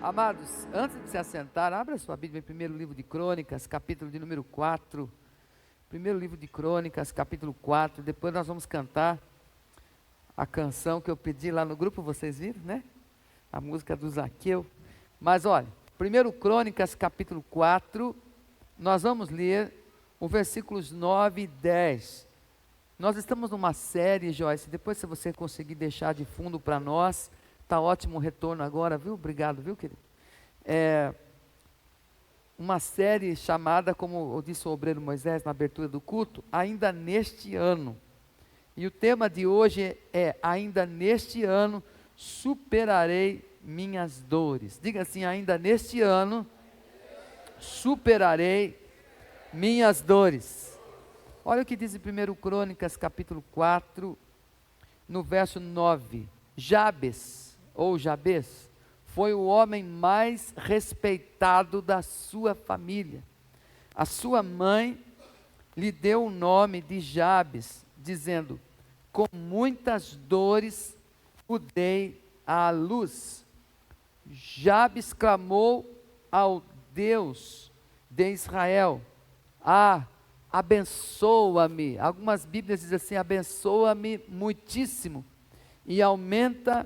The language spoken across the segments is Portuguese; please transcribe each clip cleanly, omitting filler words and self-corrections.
Amados, antes de se assentar, abra sua Bíblia em primeiro livro de Crônicas, capítulo de número 4. Primeiro livro de Crônicas, capítulo 4. Depois nós vamos cantar a canção que eu pedi lá no grupo, vocês viram, né? A música do Zaqueu. Mas olha, primeiro Crônicas, capítulo 4, nós vamos ler os versículos 9 e 10. Nós estamos numa série, Joyce, depois se você conseguir deixar de fundo para nós, está ótimo o retorno agora, viu? Obrigado, viu, querido? Uma série chamada, como disse o obreiro Moisés na abertura do culto, Ainda Neste Ano. E o tema de hoje é: ainda neste ano superarei minhas dores. Diga assim: ainda neste ano superarei minhas dores. Olha o que diz em 1 Crônicas, capítulo 4, no verso 9. Jabes, ou Jabes, foi o homem mais respeitado da sua família. A sua mãe lhe deu o nome de Jabes, dizendo: com muitas dores o dei à luz. Jabes clamou ao Deus de Israel: abençoa-me. Algumas Bíblias dizem assim: abençoa-me muitíssimo e aumenta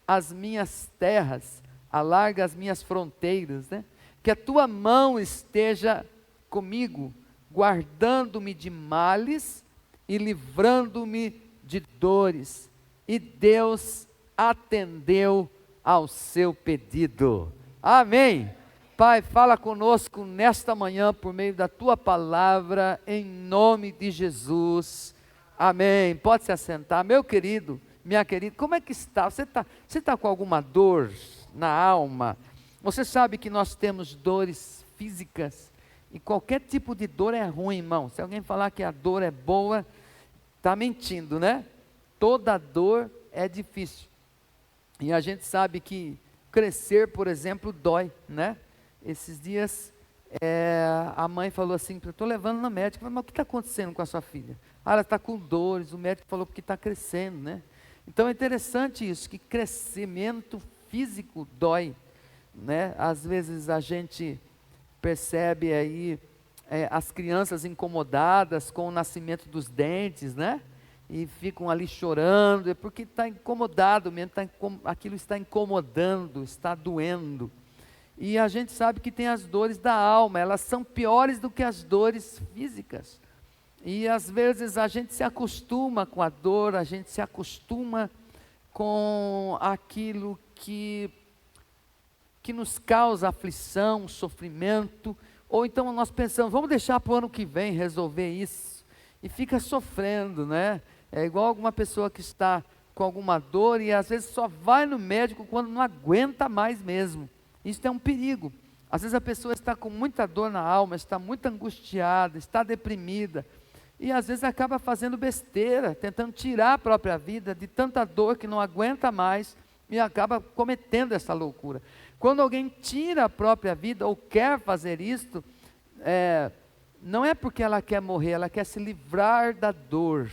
as minhas terras, alarga as minhas fronteiras, né? Que a tua mão esteja comigo, guardando-me de males e livrando-me de dores. E Deus atendeu ao seu pedido. Amém. Pai, fala conosco nesta manhã por meio da tua palavra, em nome de Jesus. Amém. Pode se assentar, meu querido, minha querida. Como é que está? Você está com alguma dor na alma? Você sabe que nós temos dores físicas e qualquer tipo de dor é ruim, irmão. Se alguém falar que a dor é boa, está mentindo, né? Toda dor é difícil. E a gente sabe que crescer, por exemplo, dói, né? Esses dias a mãe falou assim: eu estou levando no médico. Eu falei: mas o que está acontecendo com a sua filha? Ela está com dores. O médico falou que está crescendo, né? Então é interessante isso, que crescimento físico dói, né? Às vezes a gente percebe aí as crianças incomodadas com o nascimento dos dentes, né? E ficam ali chorando, é porque está incomodado mesmo, aquilo está incomodando, está doendo. E a gente sabe que tem as dores da alma, elas são piores do que as dores físicas. E às vezes a gente se acostuma com a dor, a gente se acostuma com aquilo que nos causa aflição, sofrimento, ou então nós pensamos: vamos deixar para o ano que vem resolver isso, e fica sofrendo, né? É igual alguma pessoa que está com alguma dor e às vezes só vai no médico quando não aguenta mais mesmo. Isso é um perigo. Às vezes a pessoa está com muita dor na alma, está muito angustiada, está deprimida, e às vezes acaba fazendo besteira, tentando tirar a própria vida de tanta dor que não aguenta mais, e acaba cometendo essa loucura. Quando alguém tira a própria vida ou quer fazer isto, não é porque ela quer morrer, ela quer se livrar da dor.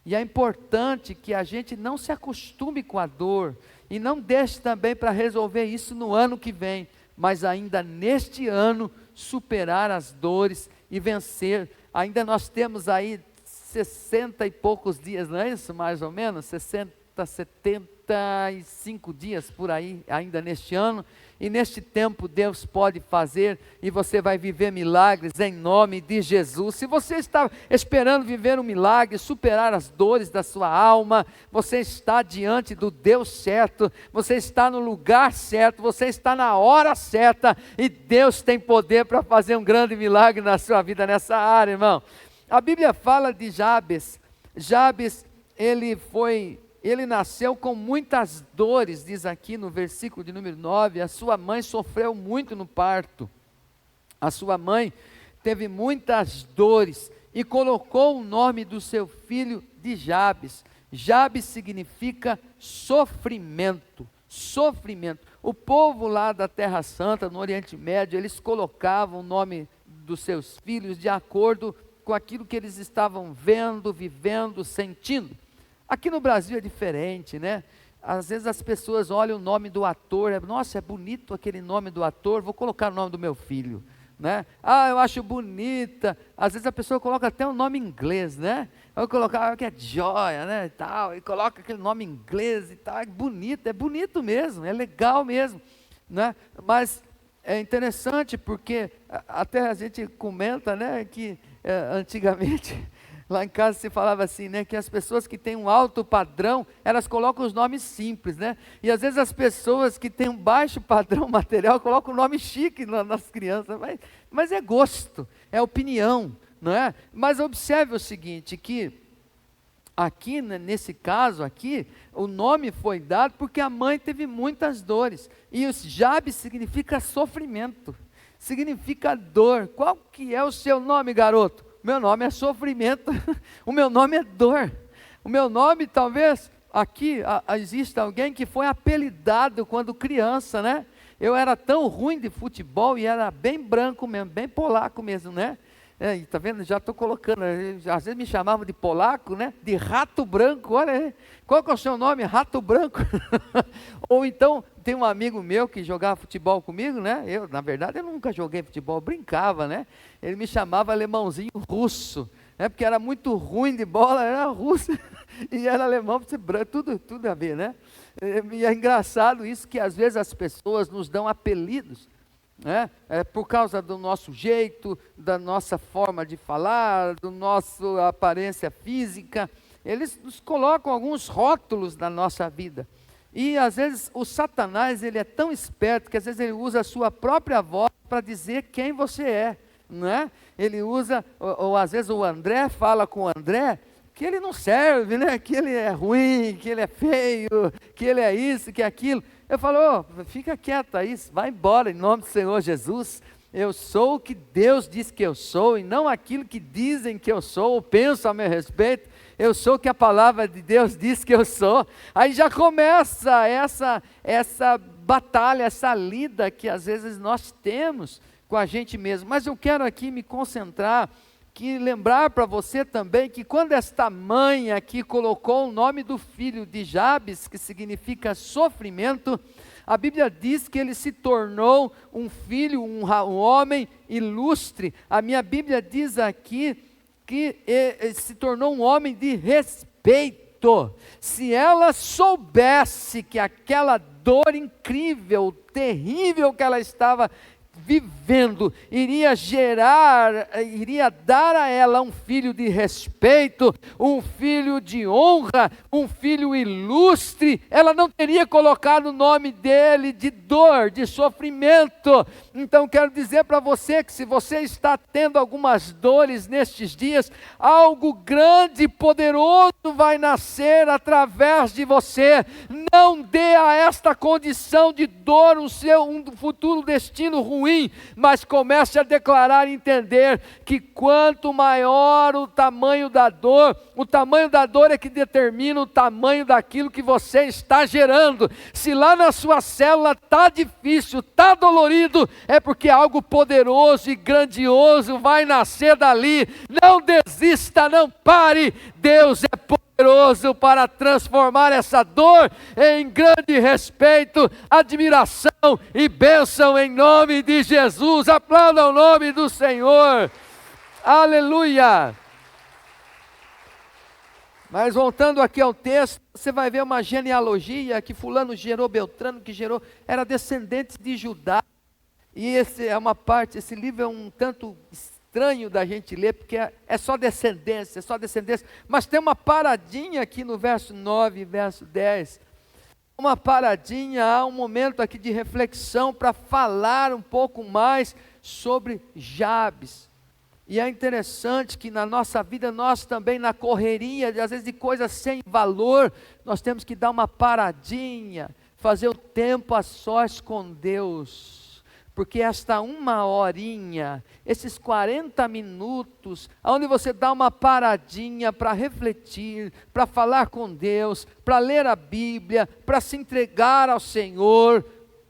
E é importante que a gente não se acostume com a dor, e não deixe também para resolver isso no ano que vem, mas ainda neste ano superar as dores e vencer. Ainda nós temos aí 60 e poucos dias, não é isso? Mais ou menos, 60, 75 dias por aí, ainda neste ano. E neste tempo Deus pode fazer, e você vai viver milagres em nome de Jesus. Se você está esperando viver um milagre, superar as dores da sua alma, você está diante do Deus certo, você está no lugar certo, você está na hora certa, e Deus tem poder para fazer um grande milagre na sua vida nessa área, irmão. A Bíblia fala de Jabes. Jabes, ele nasceu com muitas dores, diz aqui no versículo de número 9, a sua mãe sofreu muito no parto. A sua mãe teve muitas dores e colocou o nome do seu filho de Jabes. Jabes significa sofrimento, sofrimento. O povo lá da Terra Santa, no Oriente Médio, eles colocavam o nome dos seus filhos de acordo com aquilo que eles estavam vendo, vivendo, sentindo. Aqui no Brasil é diferente, né? às vezes as pessoas olham o nome do ator, nossa, é bonito aquele nome do ator, vou colocar o nome do meu filho, né? Ah, eu acho bonita. Às vezes a pessoa coloca até um nome em inglês, né? Vou colocar que é joia, né, e tal, e coloca aquele nome em inglês e tal, é bonito mesmo, é legal mesmo, né? Mas é interessante porque até a gente comenta, né, que antigamente lá em casa se falava assim, né, que as pessoas que têm um alto padrão, elas colocam os nomes simples, né? E às vezes as pessoas que têm um baixo padrão material colocam o nome chique nas crianças, mas é gosto, é opinião, não é? Mas observe o seguinte, que aqui, né, nesse caso aqui, o nome foi dado porque a mãe teve muitas dores, e o Jabes significa sofrimento, significa dor. Qual que é o seu nome, garoto? Meu nome é sofrimento, o meu nome é dor, o meu nome talvez, aqui existe alguém que foi apelidado quando criança, né? Eu era tão ruim de futebol e era bem branco mesmo, bem polaco mesmo, né? Tá vendo? Já estou colocando, às vezes me chamavam de polaco, né? De rato branco, olha aí, qual que é o seu nome? Rato branco. Ou então, tem um amigo meu que jogava futebol comigo, né? Na verdade, eu nunca joguei futebol, brincava, né? Ele me chamava alemãozinho russo, né? Porque era muito ruim de bola, era russo, e era alemão, tudo a ver, né? E é engraçado isso, que às vezes as pessoas nos dão apelidos, né? Por causa do nosso jeito, da nossa forma de falar, do nosso aparência física, eles nos colocam alguns rótulos na nossa vida, e às vezes o Satanás, ele é tão esperto, que às vezes ele usa a sua própria voz para dizer quem você é, não é? Ele usa, ou às vezes o André fala com o André, que ele não serve, né? Que ele é ruim, que ele é feio, que ele é isso, que é aquilo. Eu falo, fica quieto aí, vai embora em nome do Senhor Jesus. Eu sou o que Deus diz que eu sou, e não aquilo que dizem que eu sou, ou pensam a meu respeito. Eu sou o que a palavra de Deus diz que eu sou. Aí já começa essa batalha, essa lida que às vezes nós temos com a gente mesmo. Mas eu quero aqui me concentrar, lembrar para você também, que quando esta mãe aqui colocou o nome do filho de Jabes, que significa sofrimento, a Bíblia diz que ele se tornou um filho, um homem ilustre. A minha Bíblia diz aqui que se tornou um homem de respeito. Se ela soubesse que aquela dor incrível, terrível que ela estava vivendo, iria dar a ela um filho de respeito, um filho de honra, um filho ilustre, ela não teria colocado o nome dele de dor, de sofrimento. Então quero dizer para você que se você está tendo algumas dores nestes dias, algo grande e poderoso vai nascer através de você. Não dê a esta condição de dor um futuro destino ruim, mas comece a declarar e entender que quanto maior o tamanho da dor é que determina o tamanho daquilo que você está gerando. Se lá na sua célula está difícil, está dolorido, é porque algo poderoso e grandioso vai nascer dali. Não desista, não pare. Deus é poderoso para transformar essa dor em grande respeito, admiração e bênção em nome de Jesus. Aplauda o nome do Senhor. Aleluia. Mas voltando aqui ao texto, você vai ver uma genealogia que fulano gerou Beltrano, que gerou, era descendente de Judá. E esse livro é um tanto estranho da gente ler, porque é só descendência, mas tem uma paradinha aqui no verso 9 e verso 10, uma paradinha, há um momento aqui de reflexão para falar um pouco mais sobre Jabes. E é interessante que na nossa vida, nós também na correria, às vezes de coisas sem valor, nós temos que dar uma paradinha, fazer o tempo a sós com Deus. Porque esta uma horinha, esses 40 minutos, onde você dá uma paradinha para refletir, para falar com Deus, para ler a Bíblia, para se entregar ao Senhor,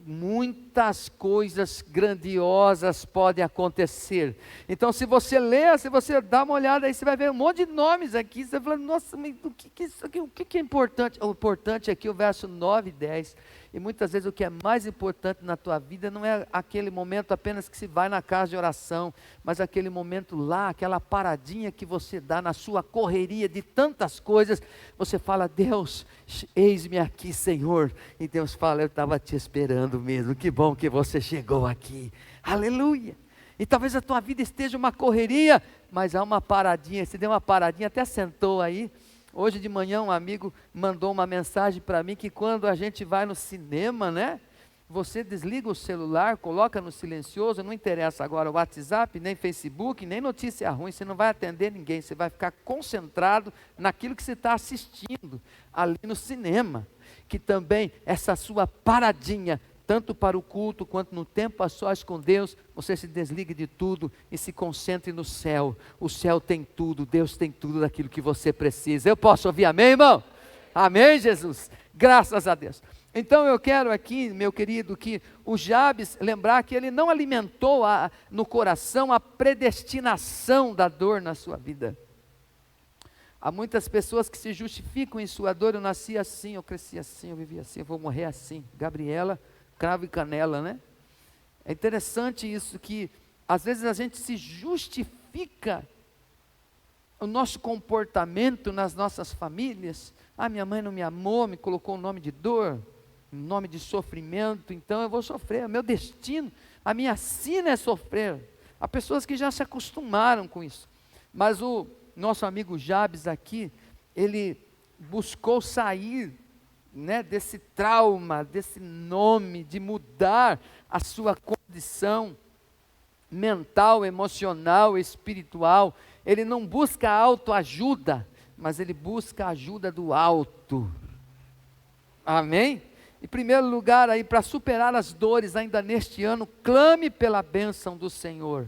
muitas coisas grandiosas podem acontecer. Então, se você ler, se você dá uma olhada aí, você vai ver um monte de nomes aqui. Você vai falar, nossa, mas o que é isso aqui? O que é importante? O importante aqui é o verso 9 e 10. E muitas vezes o que é mais importante na tua vida não é aquele momento apenas que se vai na casa de oração, mas aquele momento lá, aquela paradinha que você dá na sua correria de tantas coisas. Você fala, Deus, eis-me aqui, Senhor. E Deus fala, eu estava te esperando mesmo, que bom que você chegou aqui, aleluia. E talvez a tua vida esteja uma correria, mas há uma paradinha, você deu uma paradinha, até sentou aí. Hoje de manhã um amigo mandou uma mensagem para mim, que quando a gente vai no cinema, né, você desliga o celular, coloca no silencioso, não interessa agora o WhatsApp, nem Facebook, nem notícia ruim, você não vai atender ninguém, você vai ficar concentrado naquilo que você está assistindo, ali no cinema, que também essa sua paradinha, tanto para o culto, quanto no tempo a sós com Deus, você se desligue de tudo e se concentre no céu. O céu tem tudo, Deus tem tudo daquilo que você precisa. Eu posso ouvir amém, irmão? Amém, Jesus? Graças a Deus. Então eu quero aqui, meu querido, que o Jabes, lembrar que ele não alimentou no coração a predestinação da dor na sua vida. Há muitas pessoas que se justificam em sua dor, eu nasci assim, eu cresci assim, eu vivi assim, eu vou morrer assim. Gabriela, cravo e canela, né? É interessante isso, que às vezes a gente se justifica o nosso comportamento nas nossas famílias. Ah, minha mãe não me amou, me colocou um nome de dor, um nome de sofrimento, então eu vou sofrer, é meu destino, a minha sina é sofrer. Há pessoas que já se acostumaram com isso, mas o nosso amigo Jabes aqui, ele buscou sair, né, desse trauma, desse nome, de mudar a sua condição mental, emocional, espiritual. Ele não busca autoajuda, mas ele busca a ajuda do alto. Amém? Em primeiro lugar, aí, para superar as dores ainda neste ano, clame pela bênção do Senhor.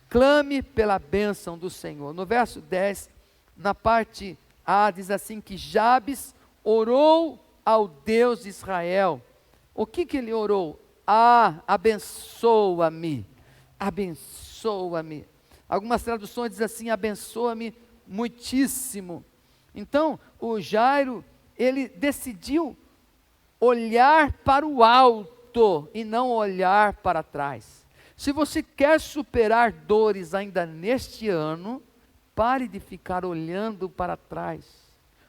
Clame pela bênção do Senhor. No verso 10, na parte A, diz assim que Jabes orou ao Deus de Israel. O que ele orou? Abençoa-me, abençoa-me. Algumas traduções dizem assim, abençoa-me muitíssimo. Então, o Jairo, ele decidiu olhar para o alto e não olhar para trás. Se você quer superar dores ainda neste ano, pare de ficar olhando para trás.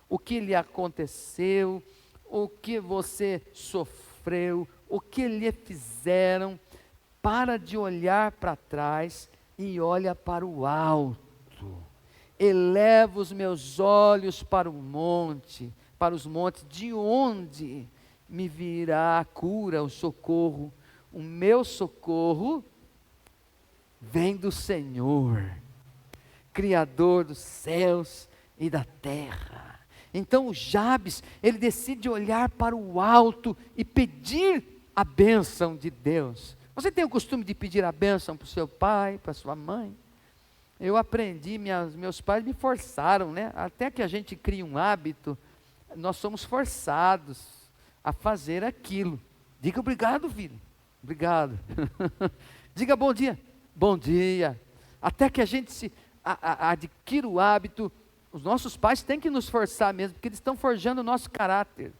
O que lhe aconteceu, o que você sofreu, o que lhe fizeram. Para de olhar para trás e olha para o alto. Eleva os meus olhos para o monte, para os montes, de onde me virá a cura, o socorro? O meu socorro vem do Senhor, Criador dos céus e da terra. Então o Jabes, ele decide olhar para o alto e pedir a bênção de Deus. Você tem o costume de pedir a bênção para o seu pai, para a sua mãe? Eu aprendi, meus pais me forçaram, né? Até que a gente cria um hábito, nós somos forçados a fazer aquilo. Diga obrigado, filho. Obrigado. Diga bom dia. Bom dia. Até que a gente adquira o hábito. Os nossos pais têm que nos forçar mesmo, porque eles estão forjando o nosso caráter.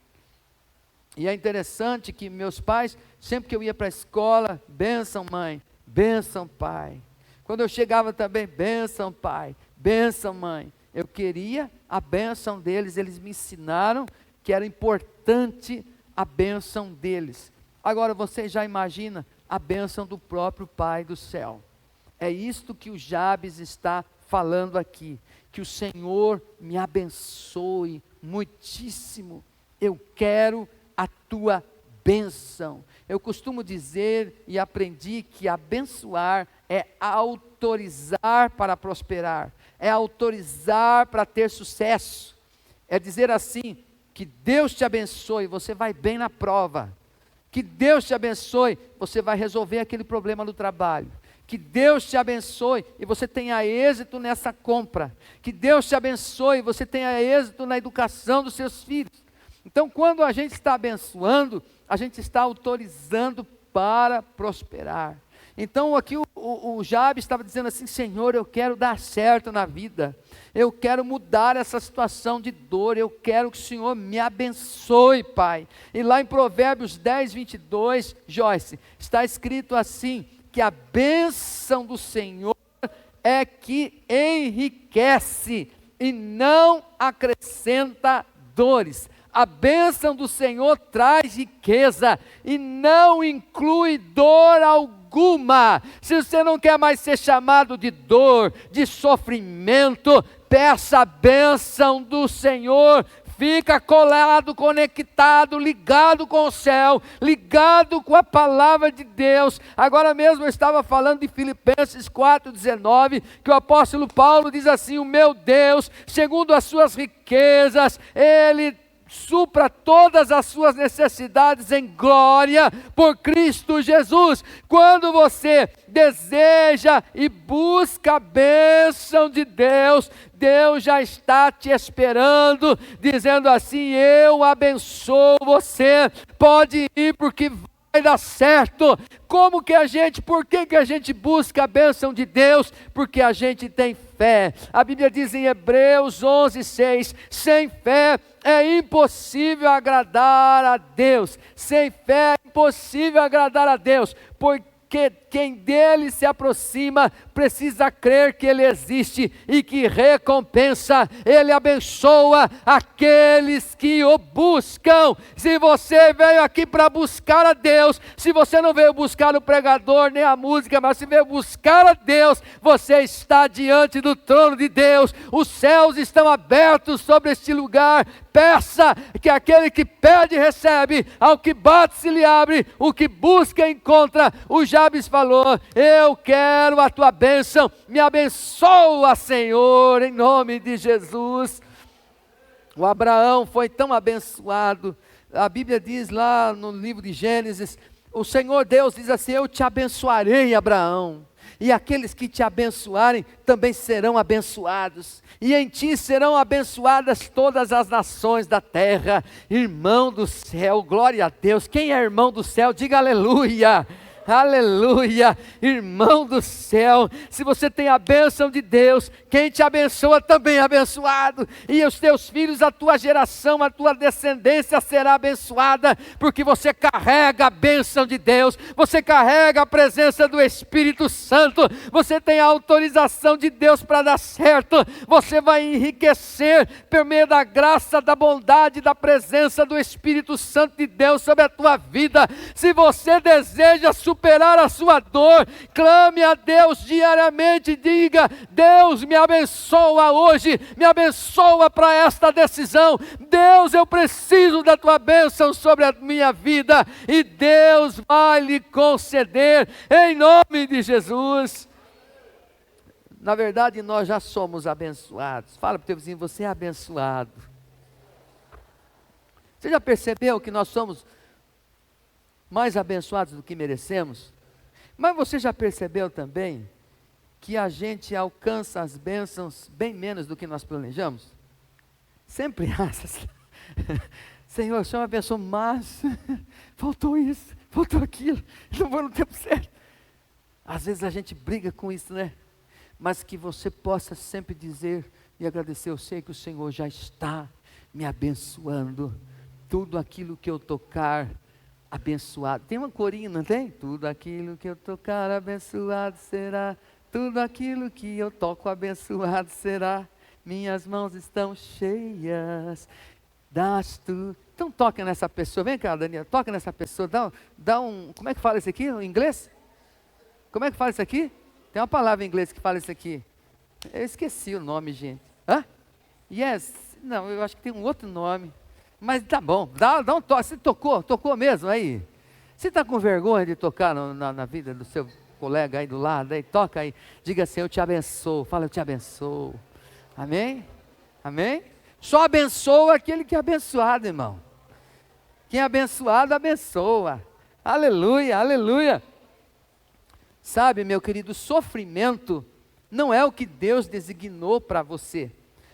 E é interessante que meus pais, sempre que eu ia para a escola, bênção mãe, bênção pai. Quando eu chegava também, bênção pai, bênção mãe. Eu queria a bênção deles, eles me ensinaram que era importante a bênção deles. Agora você já imagina a bênção do próprio Pai do céu. É isto que o Jabes está falando aqui, que o Senhor me abençoe muitíssimo. Eu quero a tua bênção. Eu costumo dizer e aprendi que abençoar é autorizar para prosperar, é autorizar para ter sucesso, é dizer assim, que Deus te abençoe, você vai bem na prova, que Deus te abençoe, você vai resolver aquele problema no trabalho, que Deus te abençoe e você tenha êxito nessa compra, que Deus te abençoe e você tenha êxito na educação dos seus filhos. Então, quando a gente está abençoando, a gente está autorizando para prosperar. Então aqui o Jabes estava dizendo assim: Senhor, eu quero dar certo na vida, eu quero mudar essa situação de dor, eu quero que o Senhor me abençoe, Pai. E lá em Provérbios 10, 22, Joyce, está escrito assim, que a bênção do Senhor é que enriquece e não acrescenta dores. A bênção do Senhor traz riqueza e não inclui dor alguma. Se você não quer mais ser chamado de dor, de sofrimento, peça a bênção do Senhor. Fica colado, conectado, ligado com o céu, ligado com a palavra de Deus. Agora mesmo eu estava falando de Filipenses 4,19, que o apóstolo Paulo diz assim: o meu Deus, segundo as suas riquezas, Ele supra todas as suas necessidades em glória por Cristo Jesus. Quando você deseja e busca a bênção de Deus, Deus já está te esperando, dizendo assim: eu abençoo você, pode ir porque vai dar certo. Como que por que a gente busca a bênção de Deus? Porque a gente tem fé. A Bíblia diz em Hebreus 11:6, sem fé é impossível agradar a Deus. Sem fé é impossível agradar a Deus, porque quem dele se aproxima precisa crer que ele existe e que recompensa, ele abençoa aqueles que o buscam. Se você veio aqui para buscar a Deus, se você não veio buscar o pregador nem a música, mas se veio buscar a Deus, você está diante do trono de Deus, os céus estão abertos sobre este lugar. Peça, que aquele que pede recebe, ao que bate se lhe abre, o que busca encontra. O Jabes falou: eu quero a tua bênção, me abençoa, Senhor, em nome de Jesus. O Abraão foi tão abençoado. A Bíblia diz lá no livro de Gênesis, o Senhor Deus diz assim: eu te abençoarei, Abraão, e aqueles que te abençoarem também serão abençoados, e em ti serão abençoadas todas as nações da terra. Irmão do céu, glória a Deus. Quem é irmão do céu? Diga aleluia. Aleluia, irmão do céu, se você tem a bênção de Deus, quem te abençoa também é abençoado, e os teus filhos, a tua geração, a tua descendência será abençoada, porque você carrega a bênção de Deus, você carrega a presença do Espírito Santo, você tem a autorização de Deus para dar certo, você vai enriquecer por meio da graça, da bondade, da presença do Espírito Santo de Deus sobre a tua vida. Se você deseja superar a sua dor, clame a Deus diariamente, diga: Deus, me abençoa hoje, me abençoa para esta decisão. Deus, eu preciso da tua bênção sobre a minha vida, e Deus vai lhe conceder, em nome de Jesus. Na verdade, nós já somos abençoados. Fala para o teu vizinho: você é abençoado. Você já percebeu que nós somos mais abençoados do que merecemos? Mas você já percebeu também que a gente alcança as bênçãos bem menos do que nós planejamos? Sempre acha: Senhor, o Senhor me abençoou, mas faltou isso, faltou aquilo, não foi no tempo certo. Às vezes a gente briga com isso, né? Mas que você possa sempre dizer e agradecer: eu sei que o Senhor já está me abençoando, tudo aquilo que eu tocar, abençoado. Tem uma corinha, não tem? Tudo aquilo que eu tocar, abençoado será. Tudo aquilo que eu toco, abençoado será. Minhas mãos estão cheias, das tu. Então toca nessa pessoa. Vem cá, Daniel, toca nessa pessoa. Dá um, como é que fala isso aqui em inglês? Como é que fala isso aqui? Tem uma palavra em inglês que fala isso aqui. Eu esqueci o nome, gente. Hã? Yes. Não, eu acho que tem um outro nome. Mas tá bom, dá um toque. Você tocou mesmo aí? Você está com vergonha de tocar na vida do seu colega aí do lado? Aí toca aí, diga assim: eu te abençoo. Fala: eu te abençoo. Amém? Amém? Só abençoa aquele que é abençoado, irmão. Quem é abençoado, abençoa. Aleluia, aleluia. Sabe, meu querido, sofrimento não é o que Deus designou para você.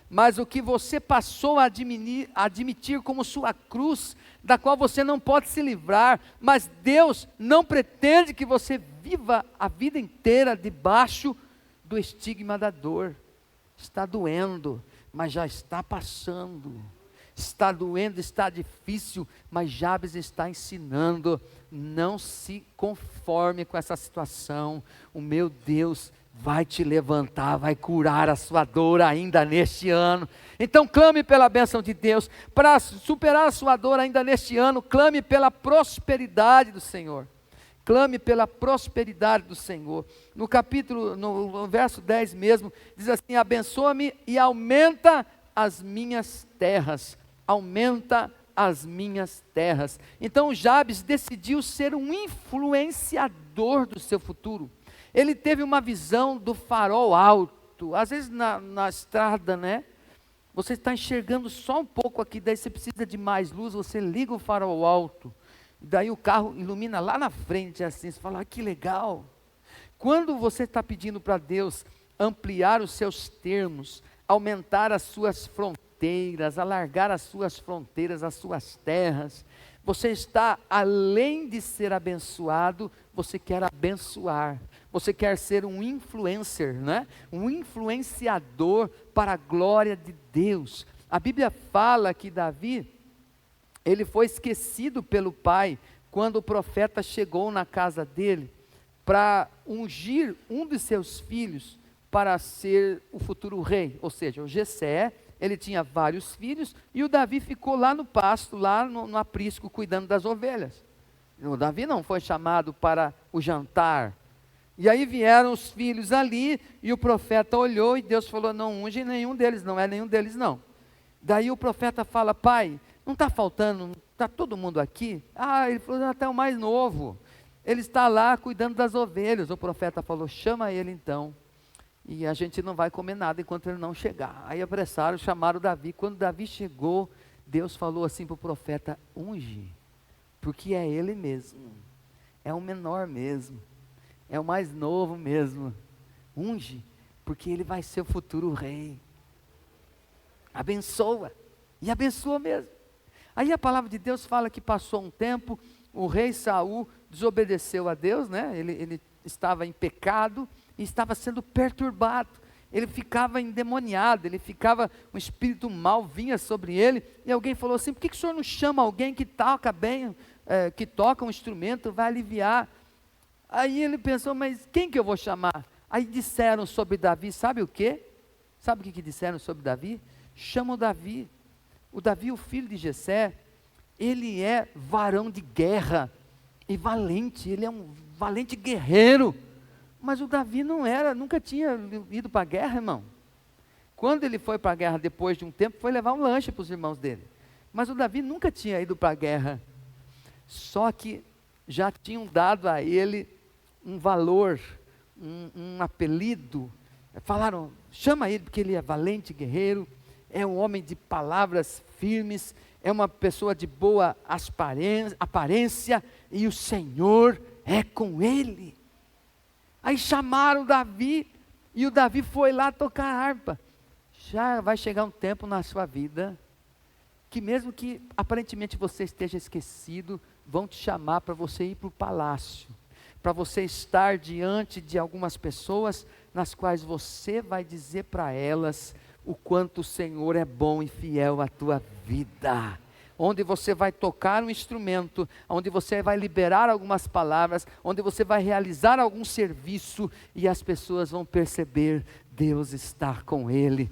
mas o que você passou a admitir como sua cruz, da qual você não pode se livrar, mas Deus não pretende que você viva a vida inteira debaixo do estigma da dor. Está doendo, mas já está passando. Está doendo, está difícil, mas Jabes está ensinando: não se conforme com essa situação, o meu Deus vai te levantar, vai curar a sua dor ainda neste ano. Então clame pela bênção de Deus, para superar a sua dor ainda neste ano, clame pela prosperidade do Senhor. Clame pela prosperidade do Senhor. No verso 10 mesmo, diz assim: abençoa-me e aumenta as minhas terras. Aumenta as minhas terras. Então Jabes decidiu ser um influenciador do seu futuro. Ele teve uma visão do farol alto. Às vezes na estrada, né? Você está enxergando só um pouco aqui, daí você precisa de mais luz, você liga o farol alto. Daí o carro ilumina lá na frente, assim, você fala: que legal. Quando você está pedindo para Deus ampliar os seus termos, aumentar as suas fronteiras, alargar as suas fronteiras, as suas terras, você está, além de ser abençoado, você quer abençoar, você quer ser um influencer, né? Um influenciador para a glória de Deus. A Bíblia fala que Davi, ele foi esquecido pelo pai, quando o profeta chegou na casa dele, para ungir um de seus filhos, para ser o futuro rei, ou seja, o Jessé. Ele tinha vários filhos, e o Davi ficou lá no pasto, lá no aprisco, cuidando das ovelhas. O Davi não foi chamado para o jantar. E aí vieram os filhos ali, e o profeta olhou, e Deus falou: não unge nenhum deles, não é nenhum deles não. Daí o profeta fala: pai, não está faltando, está todo mundo aqui? Ele falou: até o mais novo, ele está lá cuidando das ovelhas. O profeta falou: chama ele então, e a gente não vai comer nada enquanto ele não chegar. Aí apressaram, chamaram Davi. Quando Davi chegou, Deus falou assim para o profeta: unge, porque é ele mesmo, é o menor mesmo, é o mais novo mesmo, unge, porque ele vai ser o futuro rei. Abençoa, e abençoa mesmo. Aí a palavra de Deus fala que passou um tempo, o rei Saul desobedeceu a Deus, né? Ele estava em pecado e estava sendo perturbado. Ele ficava endemoniado, um espírito mau vinha sobre ele, e alguém falou assim: por que o senhor não chama alguém que toca bem, que toca um instrumento, vai aliviar? Aí ele pensou: mas quem que eu vou chamar? Aí disseram sobre Davi, sabe o quê? Sabe o que disseram sobre Davi? Chama o Davi. O Davi, o filho de Jessé, ele é varão de guerra e valente, ele é um valente guerreiro. Mas o Davi nunca tinha ido para a guerra, irmão. Quando ele foi para a guerra depois de um tempo, foi levar um lanche para os irmãos dele. Mas o Davi nunca tinha ido para a guerra. Só que já tinham dado a ele um valor, um apelido. Falaram: chama ele porque ele é valente guerreiro, é um homem de palavras firmes, é uma pessoa de boa aparência, e o Senhor é com ele. Aí chamaram Davi, e o Davi foi lá tocar harpa. Já vai chegar um tempo na sua vida, que mesmo que aparentemente você esteja esquecido, vão te chamar para você ir para o palácio, para você estar diante de algumas pessoas, nas quais você vai dizer para elas o quanto o Senhor é bom e fiel à tua vida. Onde você vai tocar um instrumento, onde você vai liberar algumas palavras, onde você vai realizar algum serviço, e as pessoas vão perceber: Deus está com ele,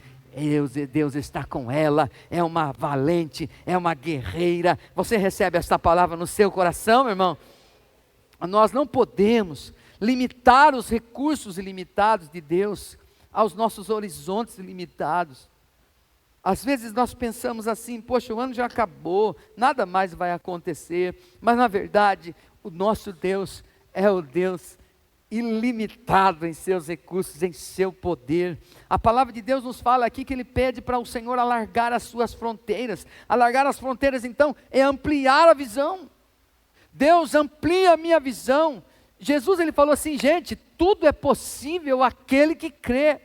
Deus está com ela, é uma valente, é uma guerreira. Você recebe esta palavra no seu coração, meu irmão? Nós não podemos limitar os recursos ilimitados de Deus aos nossos horizontes ilimitados. Às vezes nós pensamos assim: poxa, o ano já acabou, nada mais vai acontecer. Mas na verdade, o nosso Deus é o Deus ilimitado em seus recursos, em seu poder. A palavra de Deus nos fala aqui que Ele pede para o Senhor alargar as suas fronteiras. Alargar as fronteiras então é ampliar a visão. Deus amplia a minha visão. Jesus, ele falou assim: gente, tudo é possível àquele que crê.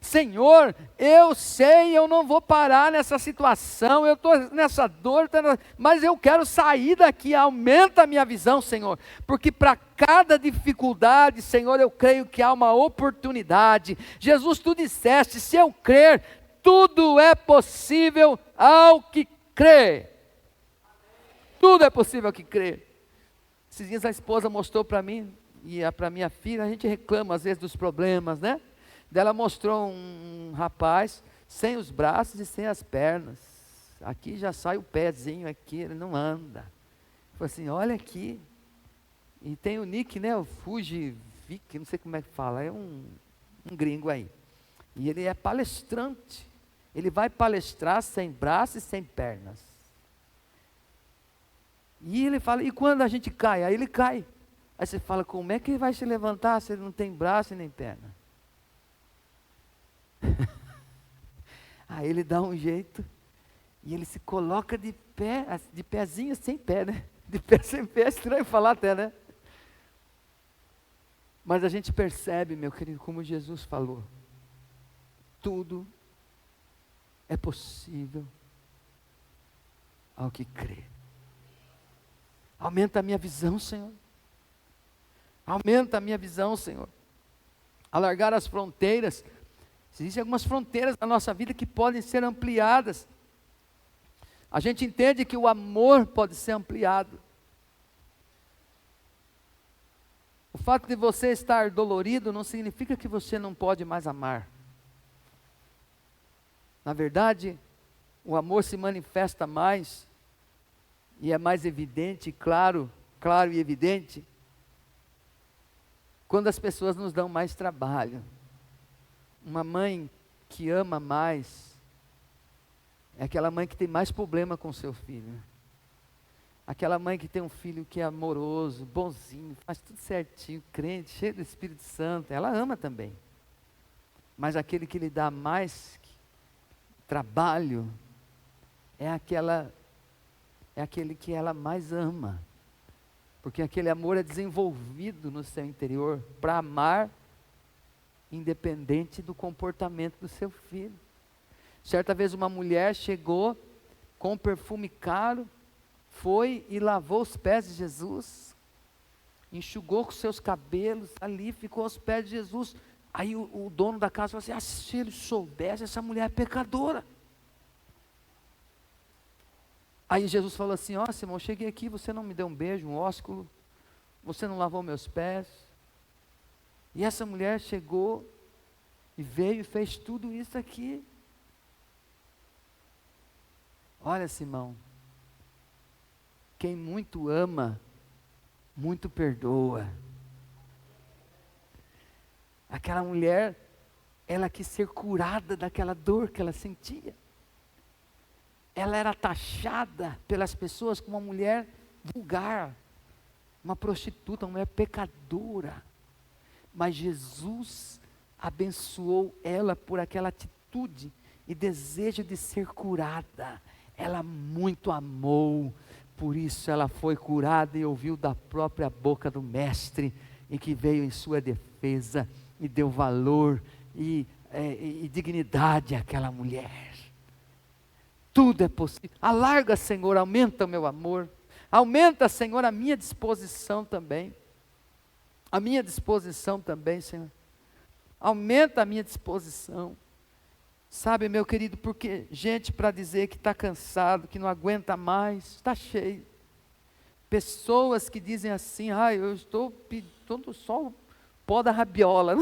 Senhor, eu sei, eu não vou parar nessa situação, eu estou nessa dor, mas eu quero sair daqui, aumenta a minha visão, Senhor, porque para cada dificuldade, Senhor, eu creio que há uma oportunidade. Jesus, tu disseste, se eu crer, tudo é possível ao que crê. Tudo é possível ao que crê. Esses dias a esposa mostrou para mim, e para minha filha, a gente reclama às vezes dos problemas, né? Dela mostrou um rapaz sem os braços e sem as pernas. Aqui já sai o pezinho aqui, ele não anda. Falei assim, olha aqui. E tem o Nick, né? O Fujivic, não sei como é que fala, é um gringo aí. E ele é palestrante. Ele vai palestrar sem braços e sem pernas. E ele fala, e quando a gente cai? Aí ele cai. Aí você fala, como é que ele vai se levantar se ele não tem braço e nem perna? Aí ele dá um jeito e ele se coloca de pé, de pezinho sem pé, né? De pé sem pé, é estranho falar até, né? Mas a gente percebe, meu querido, como Jesus falou, tudo é possível ao que crê. Aumenta a minha visão, Senhor. Aumenta a minha visão, Senhor. Alargar as fronteiras. Existem algumas fronteiras na nossa vida que podem ser ampliadas. A gente entende que o amor pode ser ampliado. O fato de você estar dolorido não significa que você não pode mais amar. Na verdade, o amor se manifesta mais e é mais evidente, claro e evidente, quando as pessoas nos dão mais trabalho. Uma mãe que ama mais é aquela mãe que tem mais problema com seu filho. Aquela mãe que tem um filho que é amoroso, bonzinho, faz tudo certinho, crente, cheio do Espírito Santo, ela ama também. Mas aquele que lhe dá mais trabalho é aquele que ela mais ama. Porque aquele amor é desenvolvido no seu interior para amar independente do comportamento do seu filho. Certa vez uma mulher chegou com um perfume caro, foi e lavou os pés de Jesus, enxugou com seus cabelos, ali ficou aos pés de Jesus. Aí o dono da casa falou assim, se ele soubesse, essa mulher é pecadora. Aí Jesus falou assim, Simão, cheguei aqui, você não me deu um beijo, um ósculo, você não lavou meus pés. E essa mulher chegou e veio e fez tudo isso aqui. Olha, Simão, quem muito ama, muito perdoa. Aquela mulher, ela quis ser curada daquela dor que ela sentia. Ela era taxada pelas pessoas como uma mulher vulgar, uma prostituta, uma mulher pecadora. Mas Jesus abençoou ela por aquela atitude e desejo de ser curada. Ela muito amou, por isso ela foi curada e ouviu da própria boca do mestre, e que veio em sua defesa e deu valor e dignidade àquela mulher. Tudo é possível. Alarga, Senhor, aumenta o meu amor. Aumenta, Senhor, a minha disposição também. A minha disposição também, Senhor. Aumenta a minha disposição. Sabe, meu querido, porque gente para dizer que está cansado, que não aguenta mais, está cheio. Pessoas que dizem assim, eu estou pedindo só o pó da rabiola.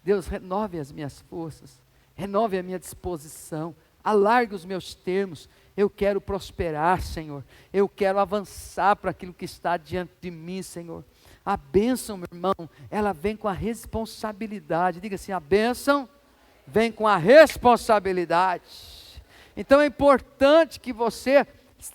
Deus, renove as minhas forças, renove a minha disposição, alargue os meus termos. Eu quero prosperar, Senhor. Eu quero avançar para aquilo que está diante de mim, Senhor. A bênção, meu irmão, ela vem com a responsabilidade. Diga assim, a bênção vem com a responsabilidade. Então é importante que você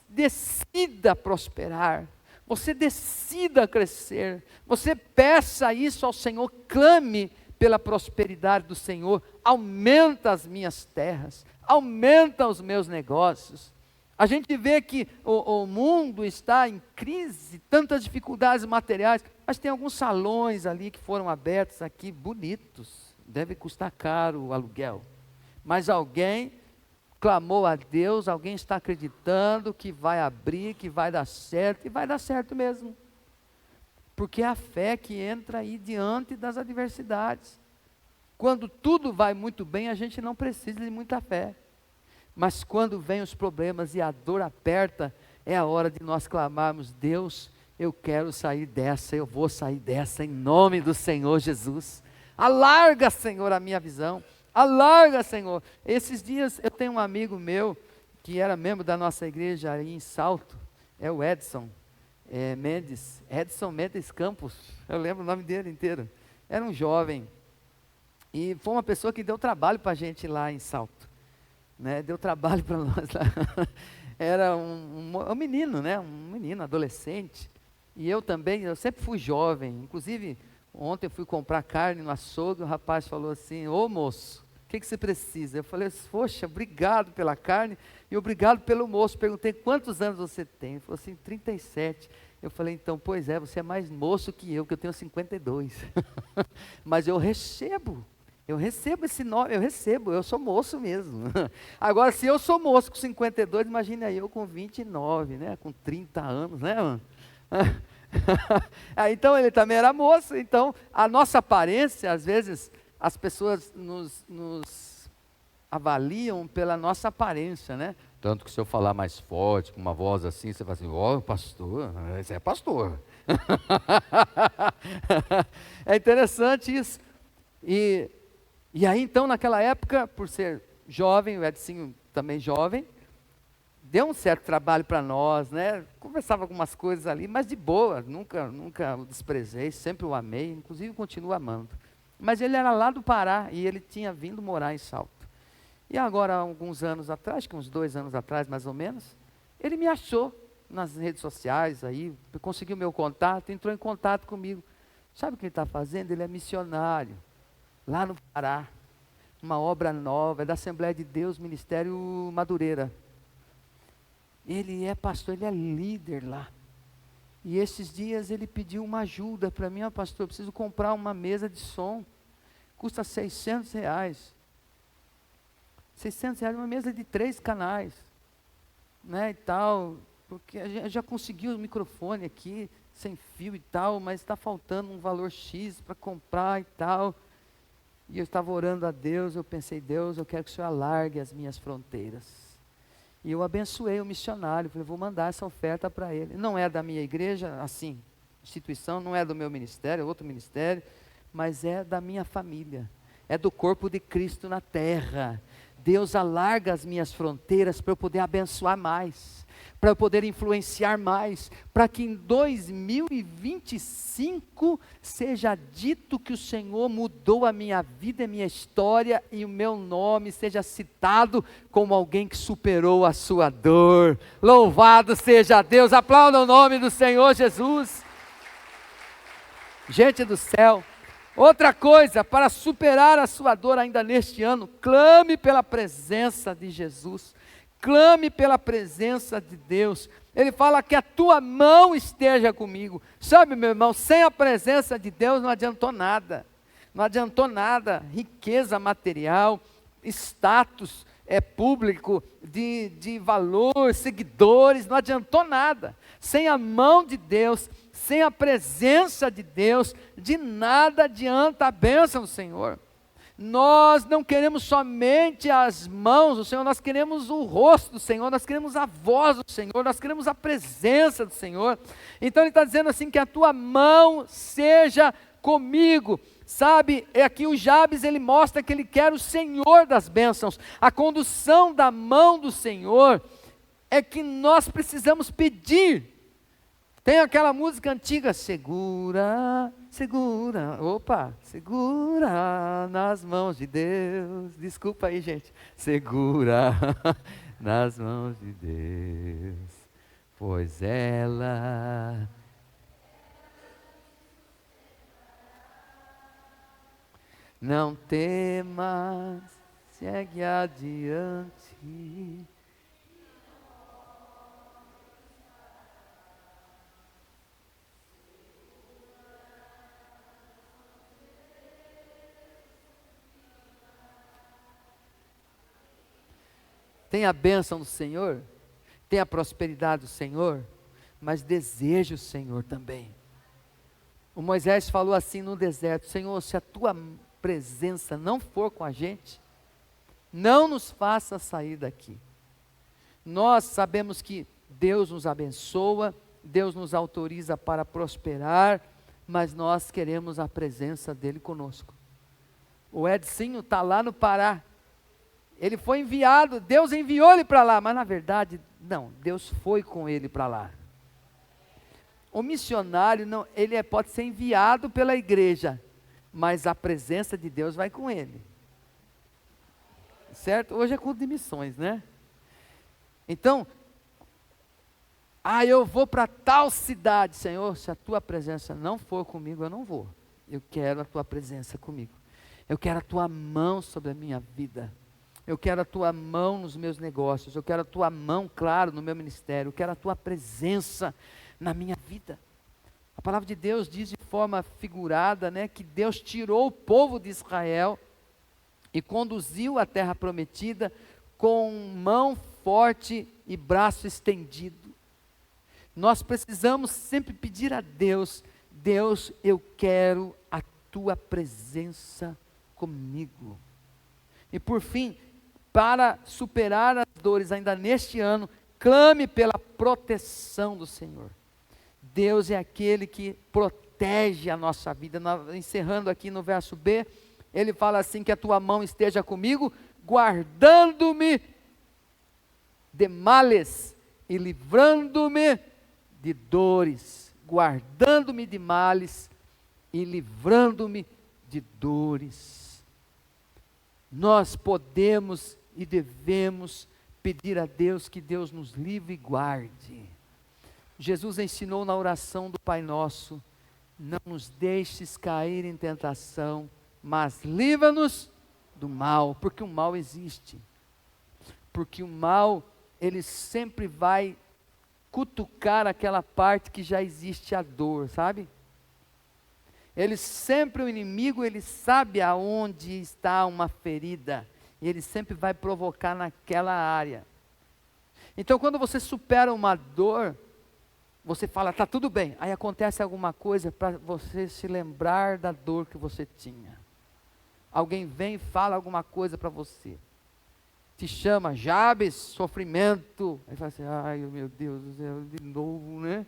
decida prosperar. Você decida crescer. Você peça isso ao Senhor, clame pela prosperidade do Senhor. Aumenta as minhas terras, aumenta os meus negócios. A gente vê que o mundo está em crise, tantas dificuldades materiais, mas tem alguns salões ali que foram abertos aqui, bonitos. Deve custar caro o aluguel. Mas alguém clamou a Deus, alguém está acreditando que vai abrir, que vai dar certo, e vai dar certo mesmo. Porque é a fé que entra aí diante das adversidades. Quando tudo vai muito bem, a gente não precisa de muita fé. Mas quando vem os problemas e a dor aperta, é a hora de nós clamarmos: Deus, eu quero sair dessa, eu vou sair dessa em nome do Senhor Jesus. Alarga, Senhor, a minha visão. Alarga, Senhor. Esses dias eu tenho um amigo meu, que era membro da nossa igreja aí em Salto, é o Edson Mendes Campos, eu lembro o nome dele inteiro. Era um jovem, e foi uma pessoa que deu trabalho para a gente lá em Salto. Deu trabalho para nós lá. Era um menino, um menino, adolescente. E eu também, eu sempre fui jovem. Inclusive, ontem eu fui comprar carne no açougue, o rapaz falou assim: ô moço, o que você precisa? Eu falei: poxa, obrigado pela carne e obrigado pelo moço. Perguntei: quantos anos você tem? Ele falou assim: 37. Eu falei: então, pois é, você é mais moço que eu tenho 52. Mas eu recebo esse nome, eu sou moço mesmo. Agora, se eu sou moço com 52, imagine aí eu com 29, com 30 anos, mano? Então ele também era moço. Então a nossa aparência, às vezes as pessoas nos avaliam pela nossa aparência, tanto que se eu falar mais forte, com uma voz assim, você fala assim: ó, pastor, esse é pastor. É interessante isso. E aí então, naquela época, por ser jovem, o Edinho também jovem, deu um certo trabalho para nós, conversava algumas coisas ali, mas de boa, nunca o desprezei, sempre o amei, inclusive continuo amando. Mas ele era lá do Pará e ele tinha vindo morar em Salto. E agora, alguns anos atrás, acho que uns 2 anos atrás mais ou menos, ele me achou nas redes sociais, aí conseguiu meu contato, entrou em contato comigo. Sabe o que ele está fazendo? Ele é missionário, lá no Pará, uma obra nova, é da Assembleia de Deus, Ministério Madureira. Ele é pastor, ele é líder lá. E esses dias ele pediu uma ajuda para mim: pastor, eu preciso comprar uma mesa de som, custa R$600. R$600, uma mesa de 3 canais, e tal, porque a gente já conseguiu o microfone aqui, sem fio e tal, mas está faltando um valor X para comprar e tal. E eu estava orando a Deus, eu pensei: Deus, eu quero que o Senhor alargue as minhas fronteiras. E eu abençoei o missionário, falei: vou mandar essa oferta para ele. Não é da minha igreja, assim, instituição, não é do meu ministério, é outro ministério, mas é da minha família, é do corpo de Cristo na terra. Deus alarga as minhas fronteiras para eu poder abençoar mais, para eu poder influenciar mais, para que em 2025 seja dito que o Senhor mudou a minha vida, a minha história, e o meu nome seja citado como alguém que superou a sua dor. Louvado seja Deus, aplauda o nome do Senhor Jesus. Gente do céu, outra coisa, para superar a sua dor ainda neste ano, clame pela presença de Jesus. Clame pela presença de Deus. Ele fala que a tua mão esteja comigo. Sabe, meu irmão, sem a presença de Deus não adiantou nada. Não adiantou nada. Riqueza material, status público, de valor, seguidores, não adiantou nada. Sem a mão de Deus, sem a presença de Deus, de nada adianta a bênção do Senhor. Nós não queremos somente as mãos do Senhor, nós queremos o rosto do Senhor, nós queremos a voz do Senhor, nós queremos a presença do Senhor. Então ele está dizendo assim: que a tua mão seja comigo. Sabe, aqui o Jabes, ele mostra que ele quer o Senhor das bênçãos. A condução da mão do Senhor é que nós precisamos pedir. Tem aquela música antiga: segura, segura, segura nas mãos de Deus. Desculpa aí, gente. Segura nas mãos de Deus, pois ela... Não temas, segue adiante. tem a bênção do Senhor, tem a prosperidade do Senhor, mas deseja o Senhor também. O Moisés falou assim no deserto: Senhor, se a tua presença não for com a gente, não nos faça sair daqui. Nós sabemos que Deus nos abençoa, Deus nos autoriza para prosperar, mas nós queremos a presença dEle conosco. O Edinho está lá no Pará, ele foi enviado, Deus enviou ele para lá, mas na verdade, não, Deus foi com ele para lá. O missionário, não, ele pode ser enviado pela igreja, mas a presença de Deus vai com ele. Certo? Hoje é culto de missões, né? Então, eu vou para tal cidade, Senhor, se a tua presença não for comigo, eu não vou. Eu quero a tua presença comigo. Eu quero a tua mão sobre a minha vida. Eu quero a tua mão nos meus negócios. Eu quero a tua mão, claro, no meu ministério. Eu quero a tua presença na minha vida. A palavra de Deus diz de forma figurada, né, que Deus tirou o povo de Israel e conduziu à terra prometida com mão forte e braço estendido. Nós precisamos sempre pedir a Deus: Deus, eu quero a tua presença comigo. E por fim, para superar as dores ainda neste ano, clame pela proteção do Senhor. Deus é aquele que protege a nossa vida. Encerrando aqui no verso B, ele fala assim: que a tua mão esteja comigo, guardando-me de males e livrando-me de dores. Guardando-me de males e livrando-me de dores. Nós podemos e devemos pedir a Deus que Deus nos livre e guarde. Jesus ensinou na oração do Pai Nosso: não nos deixes cair em tentação, mas livra-nos do mal, porque o mal existe. Porque o mal, ele sempre vai cutucar aquela parte que já existe a dor, sabe? Ele sempre, o inimigo, ele sabe aonde está uma ferida, e ele sempre vai provocar naquela área. Então, quando você supera uma dor, você fala, está tudo bem, aí acontece alguma coisa para você se lembrar da dor que você tinha. Alguém vem e fala alguma coisa para você, te chama, Jabes, sofrimento, aí fala assim, ai meu Deus do céu, de novo, né?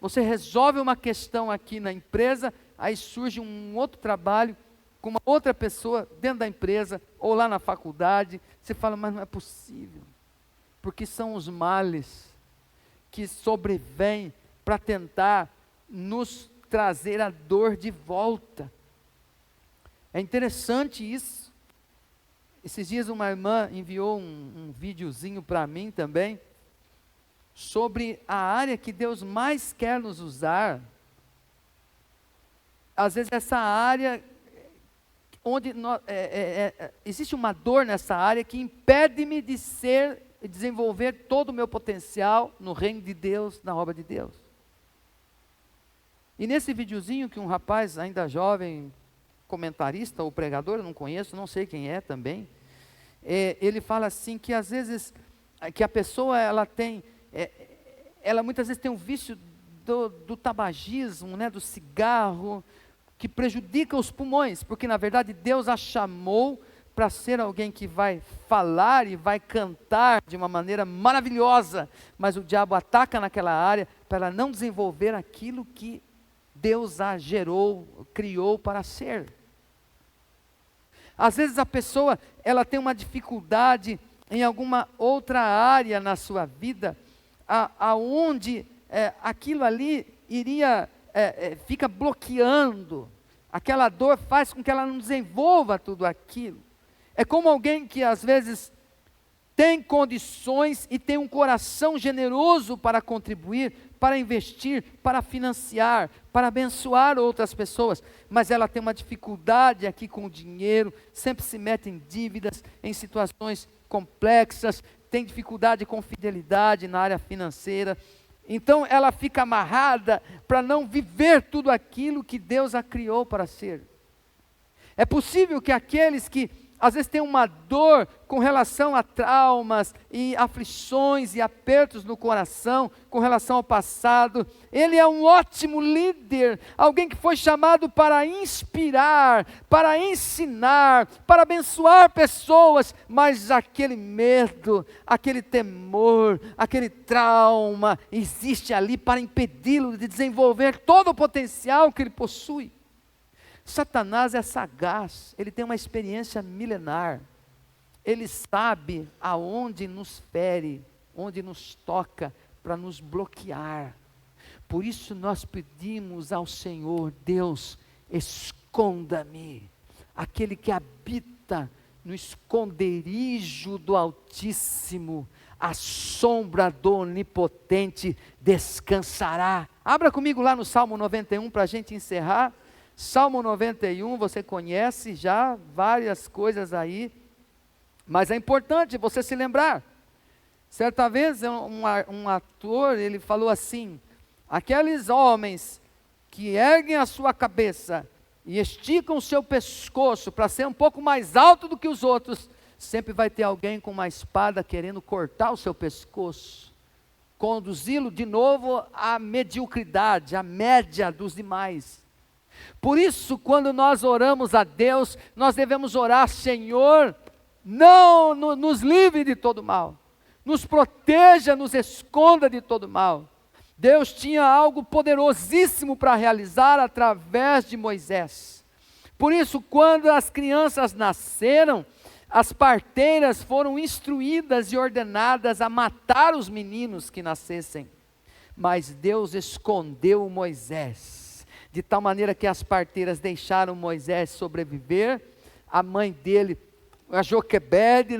Você resolve uma questão aqui na empresa, aí surge um outro trabalho com uma outra pessoa dentro da empresa, ou lá na faculdade, você fala, mas não é possível, porque são os males que sobrevêm para tentar nos trazer a dor de volta. É interessante isso. Esses dias uma irmã enviou um videozinho para mim também, sobre a área que Deus mais quer nos usar. Às vezes essa área, onde existe uma dor nessa área que impede-me de desenvolver todo o meu potencial no reino de Deus, na obra de Deus. E nesse videozinho que um rapaz ainda jovem, comentarista ou pregador, eu não conheço, não sei quem é também, ele fala assim que às vezes, que a pessoa ela muitas vezes tem um vício do tabagismo, né, do cigarro, que prejudica os pulmões, porque na verdade Deus a chamou para ser alguém que vai falar e vai cantar de uma maneira maravilhosa, mas o diabo ataca naquela área para ela não desenvolver aquilo que Deus a gerou, criou para ser. Às vezes a pessoa, ela tem uma dificuldade em alguma outra área na sua vida, aonde aquilo ali fica bloqueando, aquela dor faz com que ela não desenvolva tudo aquilo. É como alguém que às vezes tem condições e tem um coração generoso para contribuir, para investir, para financiar, para abençoar outras pessoas, mas ela tem uma dificuldade aqui com o dinheiro, sempre se mete em dívidas, em situações complexas, tem dificuldade com fidelidade na área financeira, então ela fica amarrada para não viver tudo aquilo que Deus a criou para ser. É possível que aqueles que às vezes tem uma dor com relação a traumas e aflições e apertos no coração, com relação ao passado. Ele é um ótimo líder, alguém que foi chamado para inspirar, para ensinar, para abençoar pessoas, mas aquele medo, aquele temor, aquele trauma, existe ali para impedi-lo de desenvolver todo o potencial que ele possui. Satanás é sagaz, ele tem uma experiência milenar, ele sabe aonde nos fere, onde nos toca, para nos bloquear. Por isso nós pedimos ao Senhor: Deus, esconda-me. Aquele que habita no esconderijo do Altíssimo, a sombra do Onipotente descansará. Abra comigo lá no Salmo 91 para a gente encerrar. Salmo 91, você conhece já várias coisas aí, mas é importante você se lembrar. Certa vez um ator, ele falou assim: aqueles homens que erguem a sua cabeça e esticam o seu pescoço para ser um pouco mais alto do que os outros, sempre vai ter alguém com uma espada querendo cortar o seu pescoço, conduzi-lo de novo à mediocridade, à média dos demais. Por isso, quando nós oramos a Deus, nós devemos orar: Senhor, não nos livre de todo mal, nos proteja, nos esconda de todo mal. Deus tinha algo poderosíssimo para realizar através de Moisés. Por isso, quando as crianças nasceram, as parteiras foram instruídas e ordenadas a matar os meninos que nascessem. Mas Deus escondeu Moisés, de tal maneira que as parteiras deixaram Moisés sobreviver. A mãe dele, a Joquebede,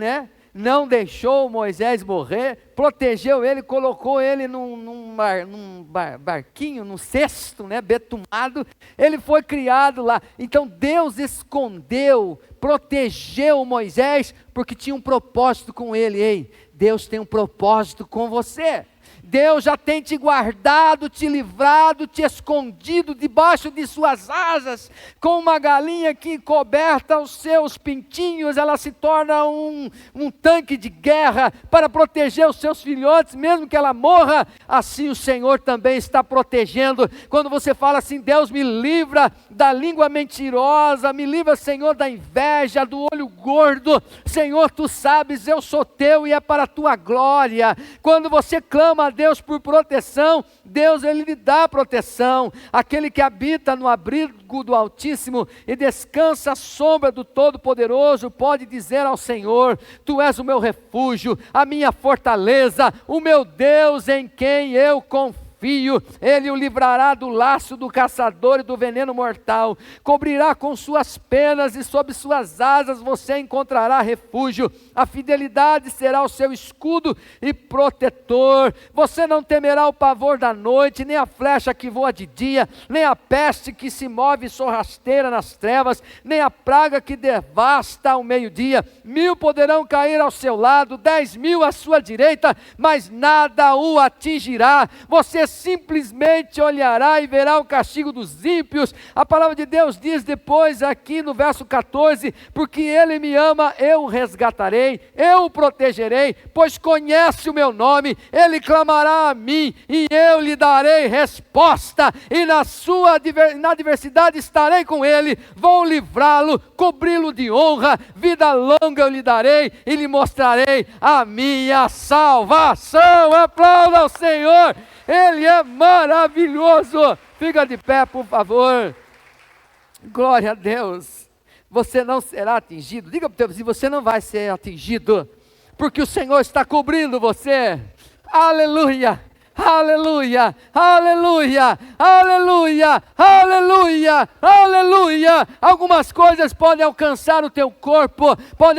não deixou Moisés morrer, protegeu ele, colocou ele num barquinho, num cesto, betumado. Ele foi criado lá. Então Deus escondeu, protegeu Moisés, porque tinha um propósito com ele. Ei, Deus tem um propósito com você. Deus já tem te guardado, te livrado, te escondido debaixo de suas asas, com uma galinha que coberta os seus pintinhos, ela se torna um tanque de guerra para proteger os seus filhotes, mesmo que ela morra. Assim o Senhor também está protegendo. Quando você fala assim: Deus, me livra da língua mentirosa, me livra, Senhor, da inveja, do olho gordo. Senhor, tu sabes, eu sou teu e é para a tua glória. Quando você clama a Deus por proteção, Deus, ele lhe dá proteção. Aquele que habita no abrigo do Altíssimo e descansa à sombra do Todo-Poderoso pode dizer ao Senhor: tu és o meu refúgio, a minha fortaleza, o meu Deus em quem eu confio. Ele o livrará do laço do caçador e do veneno mortal, cobrirá com suas penas e sob suas asas você encontrará refúgio. A fidelidade será o seu escudo e protetor. Você não temerá o pavor da noite, nem a flecha que voa de dia, nem a peste que se move sorrasteira nas trevas, nem a praga que devasta ao meio-dia. 1000 poderão cair ao seu lado, 10.000 à sua direita, mas nada o atingirá. Você simplesmente olhará e verá o castigo dos ímpios. A palavra de Deus diz depois aqui no verso 14: porque ele me ama, eu o resgatarei, eu o protegerei, pois conhece o meu nome. Ele clamará a mim e eu lhe darei resposta, e na adversidade estarei com ele, vou livrá-lo, cobri-lo de honra, vida longa eu lhe darei e lhe mostrarei a minha salvação. Aplauda ao Senhor, Ele é maravilhoso. Fica de pé, por favor. Glória a Deus. Você não será atingido. Diga para o teu vizinho: você não vai ser atingido, porque o Senhor está cobrindo você. Aleluia. Aleluia, aleluia, aleluia, aleluia, aleluia. Algumas coisas podem alcançar o teu corpo, mas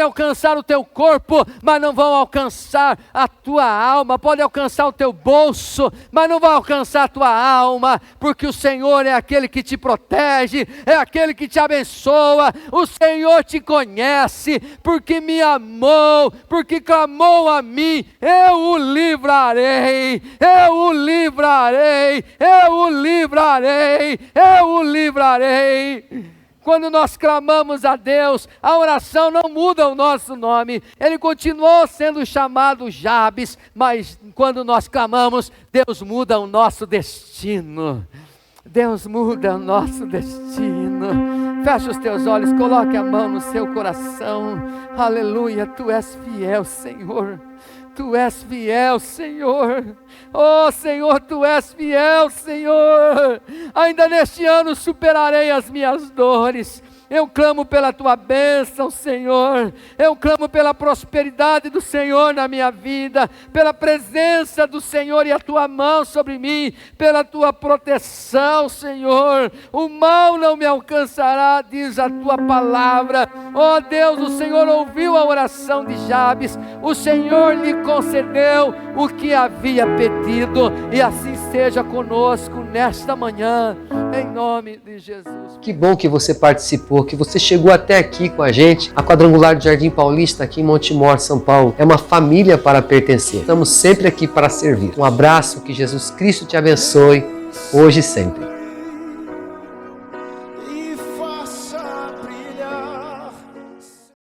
não vão alcançar a tua alma. Pode alcançar o teu bolso, mas não vai alcançar a tua alma, porque o Senhor é aquele que te protege, é aquele que te abençoa. O Senhor te conhece, porque me amou, porque clamou a mim. Eu o livrarei, eu o livrarei, eu o livrarei, eu o livrarei. Quando nós clamamos a Deus, a oração não muda o nosso nome. Ele continuou sendo chamado Jabes, mas quando nós clamamos, Deus muda o nosso destino. Deus muda o nosso destino. Feche os teus olhos, coloque a mão no seu coração. Aleluia, Tu és fiel, Senhor. Tu és fiel, Senhor. Oh, Senhor, Tu és fiel, Senhor. Ainda neste ano superarei as minhas dores. Eu clamo pela Tua bênção, Senhor. Eu clamo pela prosperidade do Senhor na minha vida, pela presença do Senhor e a Tua mão sobre mim, pela Tua proteção, Senhor. O mal não me alcançará, diz a Tua palavra. Oh Deus, o Senhor ouviu a oração de Jabes, o Senhor lhe concedeu o que havia pedido, e assim seja conosco nesta manhã, em nome de Jesus. Que bom que você participou, que você chegou até aqui com a gente. A Quadrangular do Jardim Paulista, aqui em Montemor, São Paulo, é uma família para pertencer. Estamos sempre aqui para servir. Um abraço, que Jesus Cristo te abençoe, hoje e sempre.